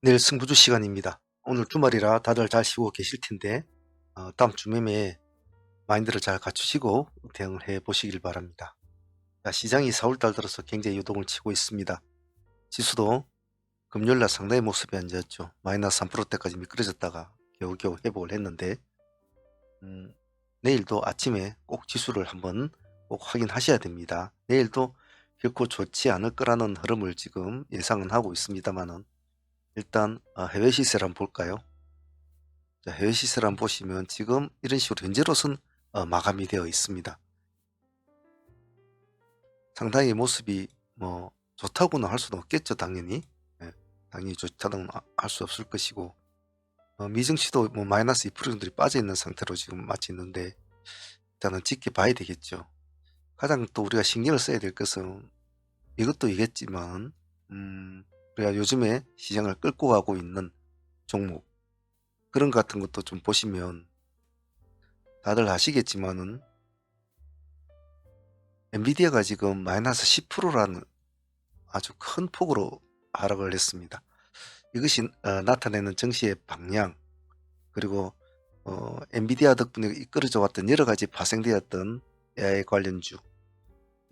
내일 승부주 시간입니다. 오늘 주말이라 다들 잘 쉬고 계실 텐데 다음 주 매매에 마인드를 잘 갖추시고 대응을 해 보시길 바랍니다. 자, 시장이 4월달 들어서 굉장히 유동을 치고 있습니다. 지수도 금요일날 상당히 모습이 안 좋았죠. 마이너스 3%대까지 미끄러졌다가 겨우겨우 회복을 했는데 내일도 아침에 꼭 지수를 한번 꼭 확인하셔야 됩니다. 내일도 결코 좋지 않을 거라는 흐름을 지금 예상은 하고 있습니다만은 일단 해외 시세를 한번 볼까요? 자, 해외 시세를 한번 보시면 지금 이런 식으로 현재로선 마감이 되어 있습니다. 상당히 모습이 뭐 좋다고는 할 수는 없겠죠, 당연히. 예, 당연히 좋다고는 할 수 없을 것이고 미증시도 뭐 마이너스 2% 정도이 빠져 있는 상태로 지금 마치 있는데 일단은 지켜봐야 되겠죠. 가장 또 우리가 신경을 써야 될 것은 이것도 이겠지만 우리가 요즘에 시장을 끌고 가고 있는 종목 그런 것 같은 것도 좀 보시면 다들 아시겠지만은 엔비디아가 지금 마이너스 10%라는 아주 큰 폭으로 하락을 했습니다. 이것이 나타내는 증시의 방향 그리고 엔비디아 덕분에 이끌어져 왔던 여러 가지 파생되었던 AI 관련주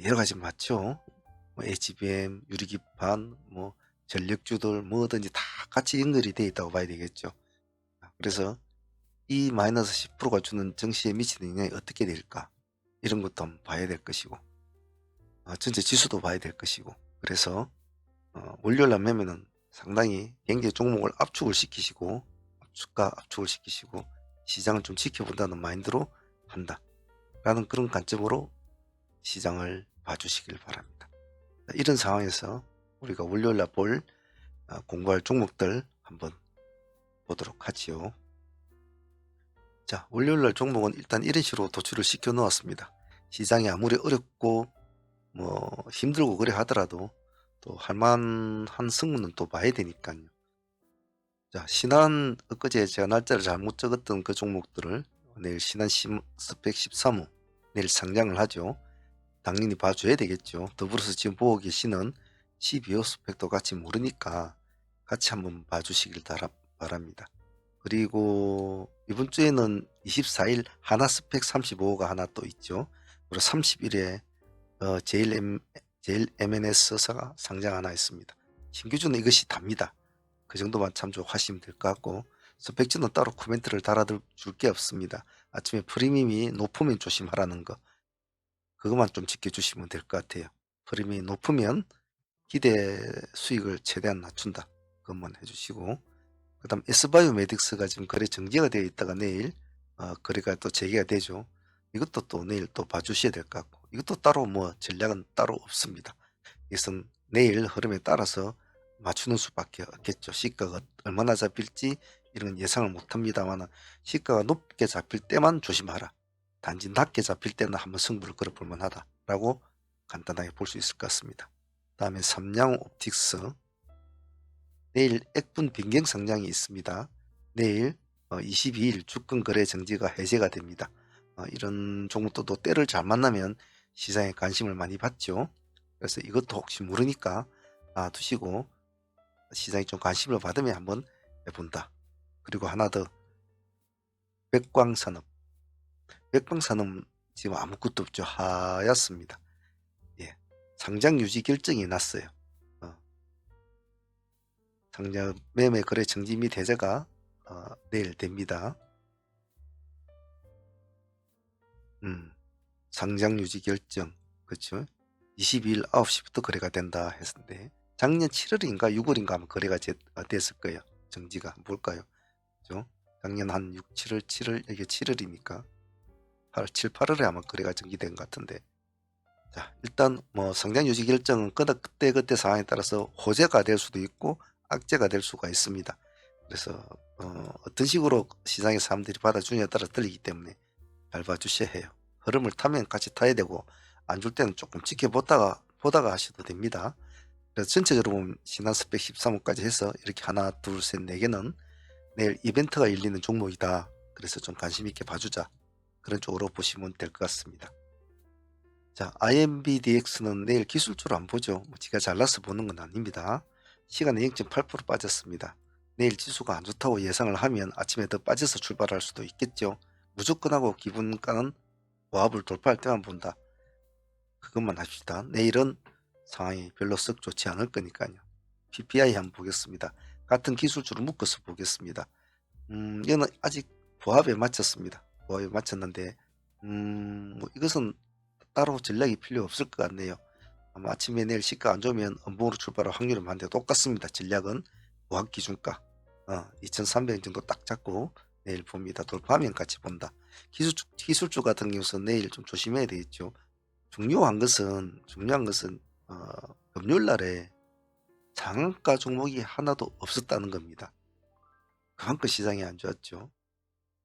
여러 가지 많죠. 뭐 HBM, 유리기판, 뭐 전력주들 뭐든지 다 같이 연결이 되어 있다고 봐야 되겠죠. 그래서 이 마이너스 10%가 주는 증시에 미치는 영향이 어떻게 될까 이런 것도 한번 봐야 될 것이고 전체 지수도 봐야 될 것이고 그래서 월요일날 매매는 상당히 경제 종목을 압축을 시키시고 주가 압축을 시키시고 시장을 좀 지켜본다는 마인드로 한다 라는 그런 관점으로 시장을 봐주시길 바랍니다. 이런 상황에서 우리가 월요일날 볼 공부할 종목들 한번 보도록 하지요. 자, 월요일날 종목은 일단 이런 식으로 도출을 시켜 놓았습니다. 시장이 아무리 어렵고 뭐 힘들고 그래 하더라도 또 할만한 승부는 또 봐야 되니까요. 자, 신한 엊그제 제가 날짜를 잘못 적었던 그 종목들을 내일 신한 스펙 13호 내일 상장을 하죠. 당연히 봐줘야 되겠죠. 더불어서 지금 보고 계시는 12호 스펙도 같이 모르니까 같이 한번 봐주시길 바랍니다. 그리고 이번 주에는 24일 하나 스펙 35호가 하나 또 있죠. 그리고 30일에 제일 MNS가 상장 하나 있습니다. 신규주는 이것이 답니다. 그 정도만 참조하시면 될 것 같고 스펙주는 따로 코멘트를 달아줄 게 없습니다. 아침에 프리미엄이 높으면 조심하라는 거 그것만 좀 지켜주시면 될 것 같아요. 프리미엄이 높으면 기대 수익을 최대한 낮춘다. 그것만 해주시고 그 다음 S바이오메딕스가 지금 거래 정지가 되어 있다가 내일 거래가 또 재개가 되죠. 이것도 또 내일 또 봐주셔야 될 것 같고 이것도 따로 뭐 전략은 따로 없습니다. 이것은 내일 흐름에 따라서 맞추는 수밖에 없겠죠. 시가가 얼마나 잡힐지 이런 건 예상을 못합니다만 시가가 높게 잡힐 때만 조심하라. 단지 낮게 잡힐 때는 한번 승부를 걸어볼 만하다라고 간단하게 볼 수 있을 것 같습니다. 다음에 삼양옵틱스 내일 액분 변경 상장이 있습니다. 내일 22일 주권 거래 정지가 해제가 됩니다. 이런 종목도 또 때를 잘 만나면 시장에 관심을 많이 받죠. 그래서 이것도 혹시 모르니까 두시고 시장이 좀 관심을 받으면 한번 해본다. 그리고 하나 더 백광산업. 백광산업 지금 아무것도 없죠. 하얗습니다. 예, 상장 유지 결정이 났어요. 상장 매매 거래 정지 및 해제가 내일 됩니다. 상장 유지 결정 그렇죠. 22일 9시부터 거래가 된다 했는데 작년 7월인가 6월인가 아마 거래가 됐을 거예요. 정지가 뭘까요? 그죠? 작년 한 6, 7월, 7월 이게 7월이니까 8월, 7, 8월에 아마 거래가 정지된 것 같은데 자 일단 뭐 상장 유지 결정은 그때 상황에 따라서 호재가 될 수도 있고 악재가 될 수가 있습니다. 그래서 어떤 식으로 시장의 사람들이 받아주냐에 따라 들리기 때문에 잘 봐주셔야 해요. 흐름을 타면 같이 타야 되고 안 줄 때는 조금 지켜보다가 하셔도 됩니다. 그래서 전체적으로 보면 신한스펙 13호까지 해서 이렇게 하나 둘 셋 네 개는 내일 이벤트가 열리는 종목이다. 그래서 좀 관심 있게 봐주자. 그런 쪽으로 보시면 될 것 같습니다. 자, IMBDX는 내일 기술주로 안 보죠. 지가 잘라서 보는 건 아닙니다. 시간에 0.8% 빠졌습니다. 내일 지수가 안 좋다고 예상을 하면 아침에 더 빠져서 출발할 수도 있겠죠. 무조건 하고 기분가는 고압을 돌파할 때만 본다. 그것만 합시다. 내일은 상황이 별로 썩 좋지 않을 거니까요. PPI 한번 보겠습니다. 같은 기술주로 묶어서 보겠습니다. 얘는 아직 보합에 맞췄습니다. 보합에 맞췄는데 뭐 이것은 따로 전략이 필요 없을 것 같네요. 아마 아침에 내일 시가 안 좋으면 음봉으로 출발할 확률은 많은데 똑같습니다. 전략은 보합 기준가 2300 정도 딱 잡고 내일 봅니다. 돌파하면 같이 본다. 기술주 같은 경우는 내일 좀 조심해야 되겠죠. 중요한 것은 금요일 날에 장가 종목이 하나도 없었다는 겁니다. 그만큼 시장이 안 좋았죠.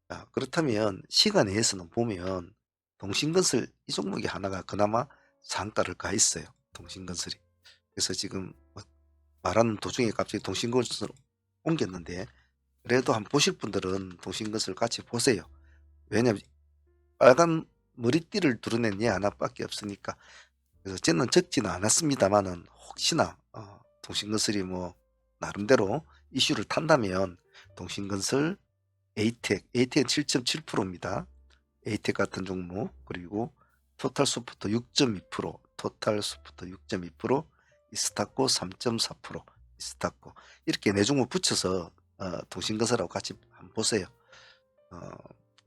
자, 그렇다면 시간 내에서는 보면 동신건설 이 종목이 하나가 그나마 상가를 가 있어요. 동신건설이. 그래서 지금 말하는 도중에 갑자기 동신건설을 옮겼는데 그래도 한번 보실 분들은 동신건설 같이 보세요. 왜냐하면 빨간 머리띠를 두르는 얘 하나밖에 없으니까. 그래서 저는 적지는 않았습니다만은 혹시나 동신건설이 뭐 나름대로 이슈를 탄다면 동신건설, 에이텍은 7.7%입니다. 에이텍 같은 종목, 그리고 토탈소프트 6.2%, 토탈소프트 6.2%, 이스타코 3.4%, 이스타코 이렇게 네 종목 붙여서 동신건설하고 같이 한번 보세요.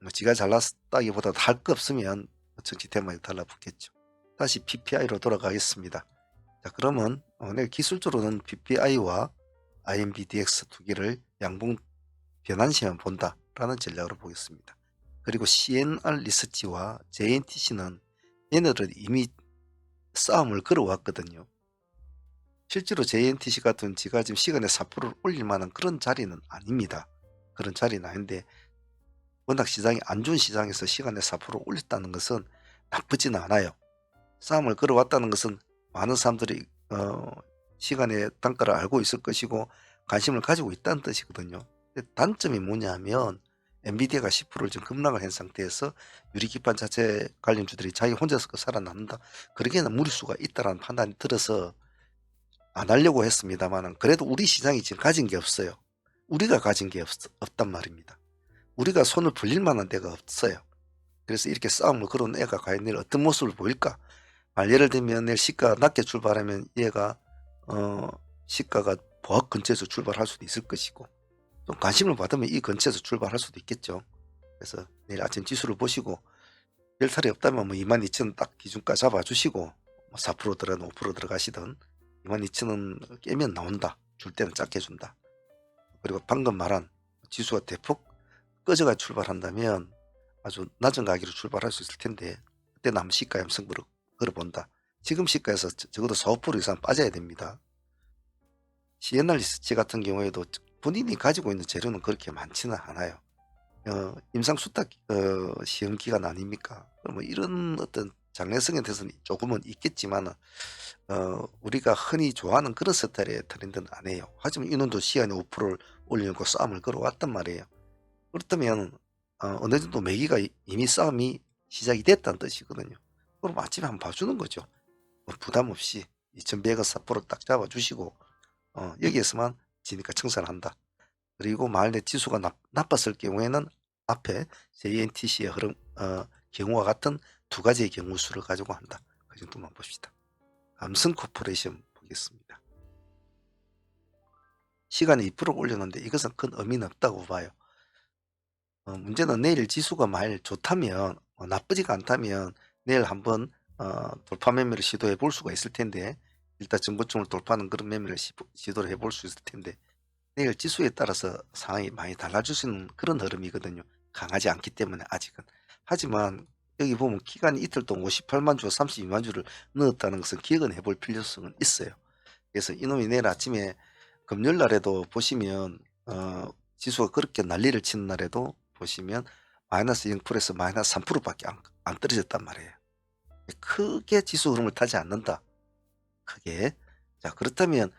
뭐 지가 잘났다기보다 할 거 없으면 정치 테마에 달라붙겠죠. 다시 PPI로 돌아가겠습니다. 자, 그러면 내가 기술적으로는 PPI와 IMBDX 두 개를 양봉 변환시만 본다라는 전략으로 보겠습니다. 그리고 CNR 리서치와 JNTC는 얘네들은 이미 싸움을 걸어왔거든요. 실제로 JNTC 같은 지가 지금 시간에 4%를 올릴 만한 그런 자리는 아닙니다. 그런 자리는 아닌데 워낙 시장이 안 좋은 시장에서 시간에 4% 올렸다는 것은 나쁘지는 않아요. 싸움을 걸어왔다는 것은 많은 사람들이 시간의 단가를 알고 있을 것이고 관심을 가지고 있다는 뜻이거든요. 단점이 뭐냐면 엔비디아가 10%를 지금 급락을 한 상태에서 유리기판 자체 관련주들이 자기 혼자서 살아남는다. 그러기에는 무리수가 있다는 판단이 들어서 안 하려고 했습니다만 그래도 우리 시장이 지금 가진 게 없어요. 우리가 가진 게 없단 말입니다. 우리가 손을 벌릴 만한 데가 없어요. 그래서 이렇게 싸움을 걸어온 애가 과연 내일 어떤 모습을 보일까? 예를 들면 내일 시가 낮게 출발하면 얘가 시가가 보합 근처에서 출발할 수도 있을 것이고 좀 관심을 받으면 이 근처에서 출발할 수도 있겠죠. 그래서 내일 아침 지수를 보시고 별 탈이 없다면 뭐 22,000원 딱 기준가 잡아주시고 뭐 4% 들어가든 5% 들어가시든 22,000원 깨면 나온다. 줄 때는 작게 준다. 그리고 방금 말한 지수가 대폭 꺼져가 출발한다면 아주 낮은 가격으로 출발할 수 있을 텐데 그때는 한번 시가에 승부를 걸어본다. 지금 시가에서 적어도 4, 5% 이상 빠져야 됩니다. CNR 리서치 같은 경우에도 본인이 가지고 있는 재료는 그렇게 많지는 않아요. 임상수탁 시험 기간 아닙니까? 뭐 이런 어떤 장래성에 대해서는 조금은 있겠지만 우리가 흔히 좋아하는 그런 스타일의 트렌드는 아니에요. 하지만 이놈도 시간에 5%를 올리고 싸움을 걸어왔단 말이에요. 그렇다면 어느 정도 매기가 이미 싸움이 시작이 됐다는 뜻이거든요. 그럼 아침에 한번 봐주는 거죠. 뭐 부담 없이 2100원 4% 딱 잡아주시고 여기에서만 지니까 청산한다. 그리고 만약에 지수가 나빴을 경우에는 앞에 JNTC의 흐름 경우와 같은 두 가지의 경우 수를 가지고 한다. 그 정도만 봅시다. 삼성코퍼레이션 보겠습니다. 시간에 2% 올렸는데 이것은 큰 의미는 없다고 봐요. 문제는 내일 지수가 만일 좋다면 나쁘지가 않다면 내일 한번 돌파 매매를 시도해 볼 수가 있을 텐데 일단 정고점을 돌파하는 그런 매매를 시도를 해볼 수 있을 텐데 내일 지수에 따라서 상황이 많이 달라질 수 있는 그런 흐름이거든요. 강하지 않기 때문에 아직은. 하지만 여기 보면 기간이 이틀 동안 58만 주, 32만 주를 넣었다는 것은 기억은 해볼 필요성은 있어요. 그래서 이놈이 내일 아침에 금요일 날에도 보시면 지수가 그렇게 난리를 치는 날에도 보시면 마이너스 0%에서 마이너스 3%밖에 안 떨어졌단 말이에요. 크게 지수 흐름을 타지 않는다. 크게. 자, 그렇다면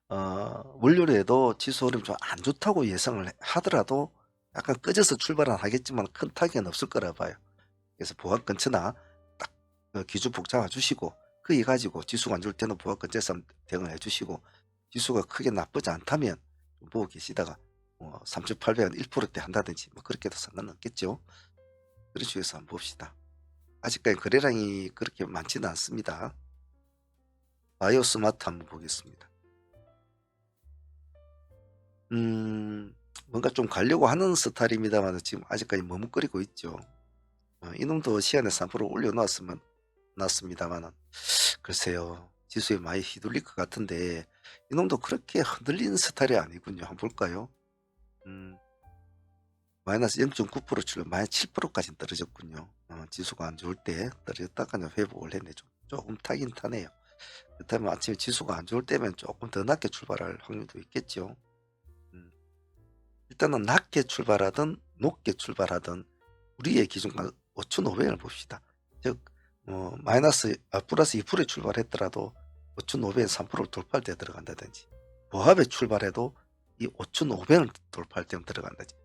월요일에도 지수 흐름이 좀 안 좋다고 예상을 하더라도 약간 꺼져서 출발은 하겠지만 큰 타격은 없을 거라 봐요. 그래서 보합 근처나 딱 기준폭 잡아주시고 그거 가지고 지수가 안 좋을 때는 보합 근처에서 대응을 해주시고 지수가 크게 나쁘지 않다면 보고 계시다가 뭐 3,800원 1%대 한다든지 뭐 그렇게 해도 상관없겠죠. 그런 식에서 한번 봅시다. 아직까지 거래량이 그렇게 많지는 않습니다. 바이오스마트 한번 보겠습니다. 뭔가 좀 가려고 하는 스타일입니다만 지금 아직까지 머뭇거리고 있죠. 이놈도 시간에 3% 올려놨으면 놨습니다만은 글쎄요. 지수에 많이 휘둘릴 것 같은데 이놈도 그렇게 흔들리는 스타일이 아니군요. 한번 볼까요? 음, 마이너스 0.9% 출력 마이너스 7%까지 떨어졌군요. 지수가 안 좋을 때 떨어졌다가 회복을 했네. 조금 타긴 타네요. 그렇다면 아침에 지수가 안 좋을 때면 조금 더 낮게 출발할 확률도 있겠죠. 음, 일단은 낮게 출발하든 높게 출발하든 우리의 기준가 5,500을 봅시다. 즉 플러스 2%에 출발했더라도 5,500엔 3%를 돌파할 때 들어간다든지 보합에 출발해도 이 5,500을 돌파할 때 들어간다든지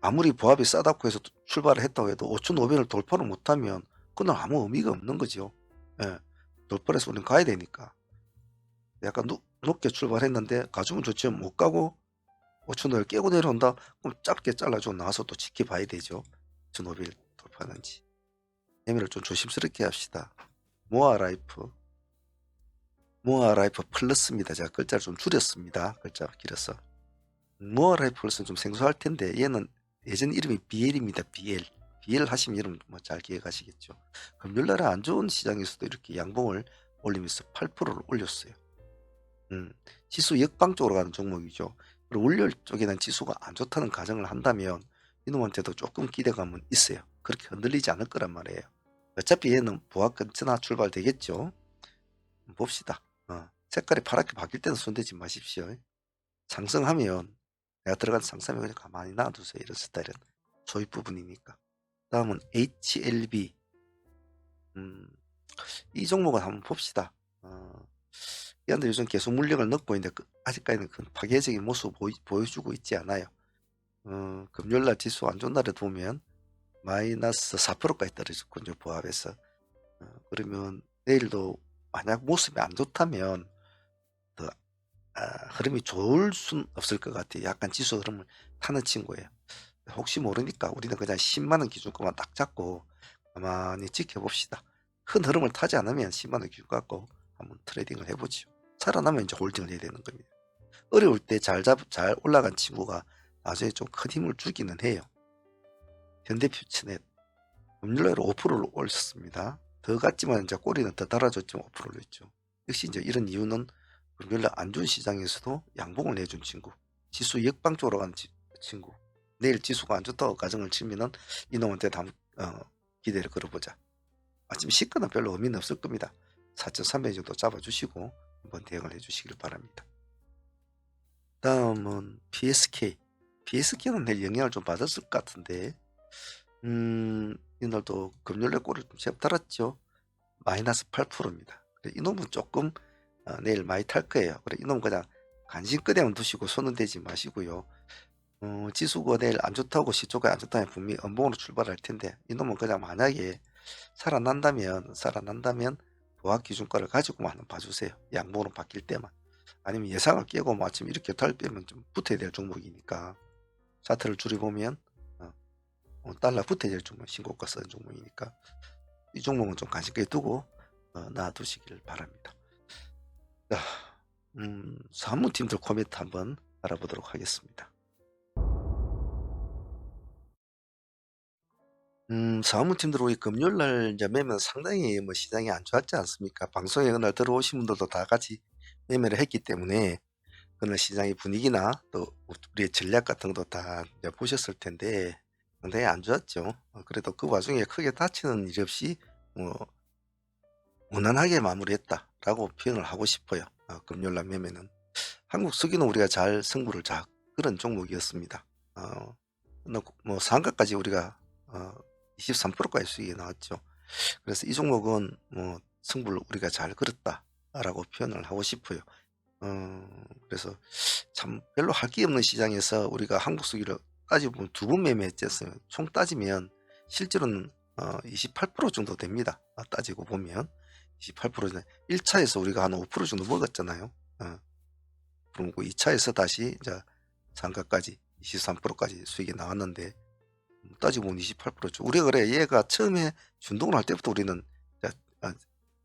아무리 보합이 싸다고 해서 출발을 했다고 해도 5,500을 돌파를 못하면 그건 아무 의미가 없는 거죠. 예, 돌파해서 우리는 가야 되니까 약간 높게 출발했는데 가주면 좋지만 못 가고 5,500을 깨고 내려온다 그럼 짧게 잘라주고 나와서 또 지켜봐야 되죠. 5,500을 돌파하는지 매매를 좀 조심스럽게 합시다. 모아라이프 플러스입니다. 제가 글자를 좀 줄였습니다. 글자가 길어서. 모아라이프 플러스는 좀 생소할 텐데 얘는 예전 이름이 BL입니다. BL 하시면 여러분 뭐 잘 기억하시겠죠. 금요일날 안 좋은 시장에서도 이렇게 양봉을 올리면서 8%를 올렸어요. 지수 역방 쪽으로 가는 종목이죠. 그리고 월요일 쪽에는 지수가 안 좋다는 가정을 한다면 이놈한테도 조금 기대감은 있어요. 그렇게 흔들리지 않을 거란 말이에요. 어차피 얘는 보합 근처나 출발되겠죠. 봅시다. 색깔이 파랗게 바뀔 때는 손대지 마십시오. 상승하면 내가 들어간 상승하면 그냥 가만히 놔두세요. 이런 스타일은 소위 부분이니까. 다음은 HLB. 이 종목을 한번 봅시다. 얘한테 요즘 계속 물량을 넣고 있는데 아직까지는 그 파괴적인 모습 보여주고 있지 않아요. 금요일날 지수 안 좋은 날에 보면 마이너스 4%까지 떨어졌군요. 보합에서. 그러면 내일도 만약 모습이 안 좋다면 더 흐름이 좋을 순 없을 것 같아요. 약간 지수 흐름을 타는 친구예요. 혹시 모르니까 우리는 그냥 10만원 기준가만 딱 잡고 가만히 지켜봅시다. 큰 흐름을 타지 않으면 10만원 기준 갖고 한번 트레이딩을 해보죠. 살아나면 이제 홀딩을 해야 되는 겁니다. 어려울 때 잘 올라간 친구가 나중에 좀 큰 힘을 주기는 해요. 현대퓨처넷 금요일날 5%를 올렸습니다. 더 갔지만 이제 꼬리는 더 달아줬지만 5%를 했죠. 역시 이제 이런 이유는 금요일날 안 좋은 시장에서도 양봉을 내준 친구, 지수 역방 쪽으로 간 친구. 내일 지수가 안 좋다고 가정을 치면은 이놈한테 기대를 걸어보자. 아침 시가는 별로 의미는 없을 겁니다. 4,300 정도 잡아주시고 한번 대응을 해주시길 바랍니다. 다음은 PSK. PSK는 내일 영향을 좀 받았을 것 같은데 이날도 금요일에 꼬리를 좀 제법 달았죠. 마이너스 8%입니다. 이놈은 조금 내일 많이 탈 거예요. 그래 이놈은 그냥 간신끄대만 두시고 손은 대지 마시고요. 지수가 내일 안 좋다고 시초가 안 좋다면 분명히 음봉으로 출발할 텐데 이놈은 그냥 만약에 살아난다면 보합 기준가를 가지고만 한번 봐주세요. 양봉으로 바뀔 때만. 아니면 예상을 깨고 마침 이렇게 달 빼면 좀 붙어야 될 종목이니까 차트를 줄여보면 달러 붙어야 될 종목, 신고가 쓰는 종목이니까 이 종목은 좀 관심있게 두고 놔두시길 바랍니다. 자, 사무팀들 코멘트 한번 알아보도록 하겠습니다. 사무팀들 우리 금요일날 이제 매매는 상당히 뭐 시장이 안 좋았지 않습니까? 방송에 그날 들어오신 분들도 다 같이 매매를 했기 때문에 그날 시장의 분위기나 또 우리의 전략 같은 것도 다 이제 보셨을 텐데 상당히 안 좋았죠. 그래도 그 와중에 크게 다치는 일 없이 무난하게 마무리했다라고 표현을 하고 싶어요. 금요일날 매매는 한국 서기는 우리가 잘 승부를 그런 종목이었습니다. 뭐 상가까지 우리가 23%까지 수익이 나왔죠. 그래서 이 종목은 뭐 승부를 우리가 잘 걸었다라고 표현을 하고 싶어요. 그래서 참 별로 할 게 없는 시장에서 우리가 한국 수기를 따지보면 2번 매매했었어요. 총 따지면 실제로는 28% 정도 됩니다. 따지고 보면 28%는 1차에서 우리가 한 5% 정도 먹었잖아요. 그럼 그 2차에서 다시 이제 상가까지 23%까지 수익이 나왔는데 따지고 보면 28%죠. 우리가 그래 얘가 처음에 준동을 할 때부터 우리는 아,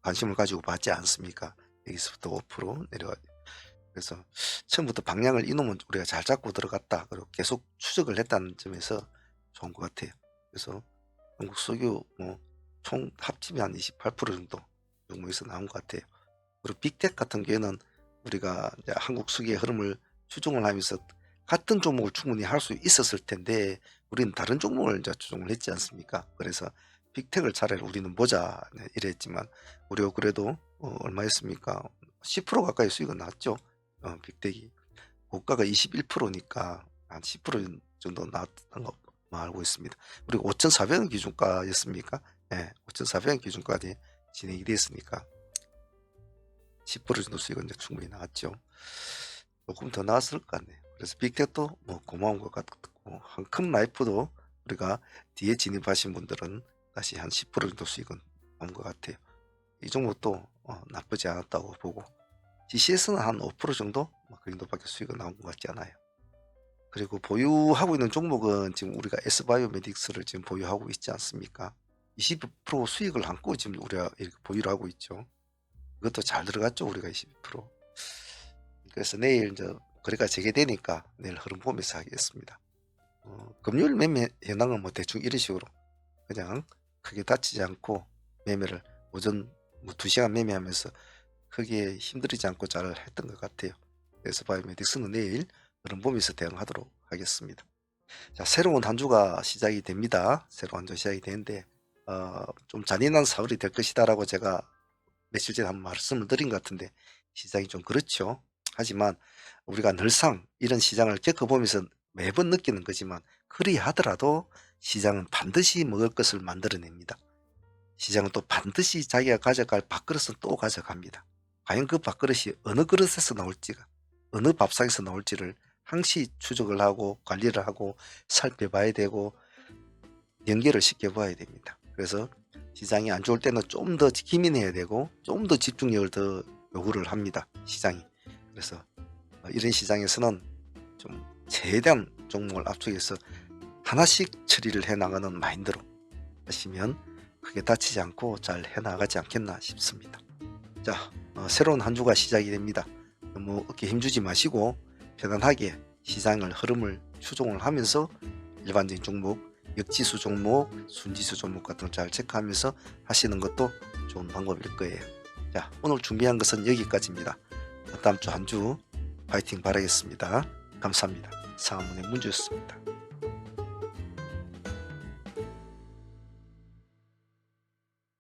관심을 가지고 봤지 않습니까? 여기서부터 5% 내려가. 그래서 처음부터 방향을 이놈은 우리가 잘 잡고 들어갔다. 그리고 계속 추적을 했다는 점에서 좋은 것 같아요. 그래서 한국 석유 뭐 총 합치면 한 28% 정도 종목에서 나온 것 같아요. 그리고 빅텍 같은 경우에는 우리가 이제 한국 석유의 흐름을 추종을 하면서 같은 종목을 충분히 할 수 있었을 텐데 우리는 다른 종목을 이제 추종을 했지 않습니까? 그래서 빅텍을 차라리 우리는 보자 이랬지만 우리가 그래도 얼마였습니까? 10% 가까이 수익은 났죠. 빅텍이 고가가 21%니까 한 10% 정도 나왔던 거 알고 있습니다. 그리고 5,400원 기준가였습니까? 예, 5,400원 기준까지 진행이 됐으니까 10% 정도 수익은 이제 충분히 나왔죠. 조금 더 나왔을 것 같네요. 그래서 빅텍도 뭐 고마운 것 같고 한큼 라이프도 우리가 뒤에 진입하신 분들은 다시 한 10% 정도 수익은 나온 것 같아요. 이 종목도 나쁘지 않았다고 보고 GCS는 한 5% 정도 그 정도밖에 수익은 나온 것 같지 않아요. 그리고 보유하고 있는 종목은 지금 우리가 S바이오메딕스를 지금 보유하고 있지 않습니까? 20% 수익을 안고 지금 우리가 이렇게 보유를 하고 있죠. 이것도 잘 들어갔죠, 우리가 22%. 그래서 내일 이제 거래가 재개되니까 내일 흐름 보면서 하겠습니다. 금요일 매매 현황은 뭐 대충 이런 식으로 그냥 크게 다치지 않고 매매를 오전 뭐 2시간 매매하면서 크게 힘들이지 않고 잘 했던 것 같아요. 그래서 바이오메딕스는 내일 흐름 보면서 대응하도록 하겠습니다. 자, 새로운 한 주가 시작이 됩니다. 새로운 한 주 시작이 되는데 좀 잔인한 사흘이 될 것이다라고 제가 며칠 전에 한번 말씀을 드린 것 같은데 시장이 좀 그렇죠. 하지만 우리가 늘상 이런 시장을 겪어보면서 매번 느끼는 거지만 그리 하더라도 시장은 반드시 먹을 것을 만들어냅니다. 시장은 또 반드시 자기가 가져갈 밥그릇은 또 가져갑니다. 과연 그 밥그릇이 어느 그릇에서 나올지가 어느 밥상에서 나올지를 항시 추적을 하고 관리를 하고 살펴봐야 되고 연결을 시켜봐야 됩니다. 그래서 시장이 안 좋을 때는 좀 더 기민해야 되고 좀 더 집중력을 더 요구를 합니다. 시장이. 그래서 이런 시장에서는 좀 최대한 종목을 압축해서 하나씩 처리를 해나가는 마인드로 하시면 크게 다치지 않고 잘 해나가지 않겠나 싶습니다. 자, 새로운 한 주가 시작이 됩니다. 너무 어깨 힘주지 마시고 편안하게 시장을 흐름을 추종을 하면서 일반적인 종목, 역지수 종목, 순지수 종목 같은 걸 잘 체크하면서 하시는 것도 좋은 방법일 거예요. 자, 오늘 준비한 것은 여기까지입니다. 다음 주 한 주 파이팅 바라겠습니다. 감사합니다. 상암은행 문주였습니다.